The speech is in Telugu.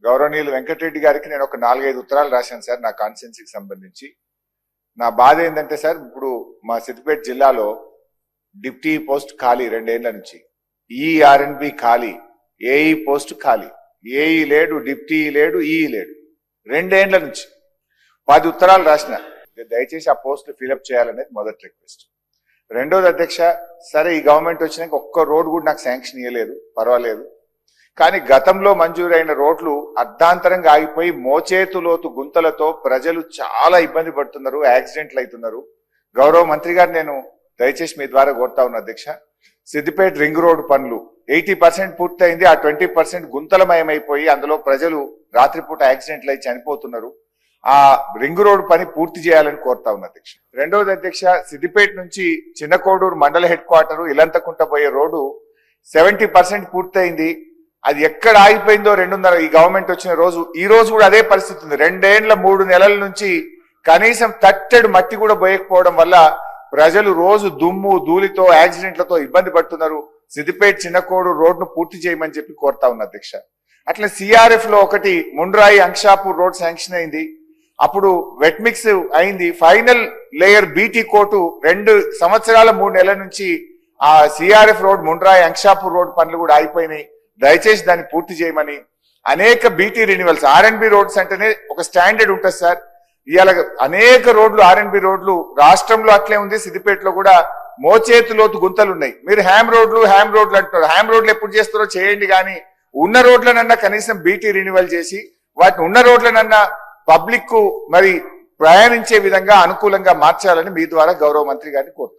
గౌరవనీయులు వెంకటరెడ్డి గారికి నేను ఒక 4-5 ఉత్తరాలు రాశాను సార్ నా కాన్స్టిట్యున్సీకి సంబంధించి. నా బాధ ఏంటంటే సార్, ఇప్పుడు మా సిద్దిపేట జిల్లాలో డిప్టీ పోస్ట్ ఖాళీ 2 ఏళ్ల నుంచి, ఈఆర్ఎన్బి ఖాళీ, ఏఈ పోస్ట్ ఖాళీ, ఏఈ లేడు, డిప్టీ లేడు, ఈఈ లేడు, 2 ఏళ్ల నుంచి 10 ఉత్తరాలు రాసిన. దయచేసి ఆ పోస్టులు ఫిలప్ చేయాలనేది మొదటి రిక్వెస్ట్. రెండోది అధ్యక్ష, సరే ఈ గవర్నమెంట్ వచ్చినాక ఒక్క రోడ్ కూడా నాకు శాంక్షన్ ఇవ్వలేదు, పర్వాలేదు, కానీ గతంలో మంజూరైన రోడ్లు అర్ధాంతరంగా ఆగిపోయి మోచేతులోతు గుంతలతో ప్రజలు చాలా ఇబ్బంది పడుతున్నారు, యాక్సిడెంట్లు అవుతున్నారు. గౌరవ మంత్రి గారు నేను దయచేసి మీ ద్వారా కోరుతా ఉన్నా అధ్యక్ష, సిద్దిపేట రింగ్ రోడ్ పనులు 80% పూర్తయింది, ఆ 20% గుంతలమయమైపోయి అందులో ప్రజలు రాత్రిపూట యాక్సిడెంట్లు అయి చనిపోతున్నారు. ఆ రింగ్ రోడ్ పని పూర్తి చేయాలని కోరుతా ఉన్నా అధ్యక్ష. రెండవది అధ్యక్ష, సిద్దిపేట నుంచి చిన్నకోడూరు మండల హెడ్ క్వార్టర్ ఇలంతకుంట పోయే రోడ్డు 70% పూర్తయింది. అది ఎక్కడ ఆగిపోయిందో 2.5 ఈ గవర్నమెంట్ వచ్చిన రోజు, ఈ రోజు కూడా అదే పరిస్థితి ఉంది. 2 ఏళ్ల 3 నెలల నుంచి కనీసం తట్టెడు మట్టి కూడా పోయకపోవడం వల్ల ప్రజలు రోజు దుమ్ము ధూళితో యాక్సిడెంట్లతో ఇబ్బంది పడుతున్నారు. సిద్దిపేట చిన్నకోడూరు రోడ్ను పూర్తి చేయమని చెప్పి కోరుతా ఉన్నా అధ్యక్ష. అట్లా సిఆర్ఎఫ్ లో ఒకటి ముండ్రాయి అంక్షాపూర్ రోడ్ శాంక్షన్ అయింది, అప్పుడు వెట్ మిక్స్ అయింది. ఫైనల్ లేయర్ బీటీ కోటు 2 సంవత్సరాల 3 నెలల నుంచి ఆ CRF road Mundrai Ankshapur road పనులు కూడా అయిపోయినాయి. దయచేసి దాన్ని పూర్తి చేయమని. అనేక బీటీ రెన్యువల్స్, ఆర్ఎన్బి రోడ్స్ అంటేనే ఒక స్టాండర్డ్ ఉంటుంది సార్. ఇవాళ అనేక రోడ్లు ఆర్ఎన్బి రోడ్లు రాష్ట్రంలో అట్లే ఉంది, సిద్దిపేటలో కూడా మోచేతులోతు గుంతలు ఉన్నాయి. మీరు హ్యామ్ రోడ్లు అంటున్నారు. హ్యామ్ రోడ్లు ఎప్పుడు చేస్తారో చేయండి, కానీ ఉన్న రోడ్లనన్నా కనీసం బీటీ రెన్యువల్ చేసి వాటిని ఉన్న రోడ్లనన్నా పబ్లిక్ కు మరి ప్రయాణించే విధంగా అనుకూలంగా మార్చాలని మీ ద్వారా గౌరవ మంత్రి గారిని కోరుతున్నాను.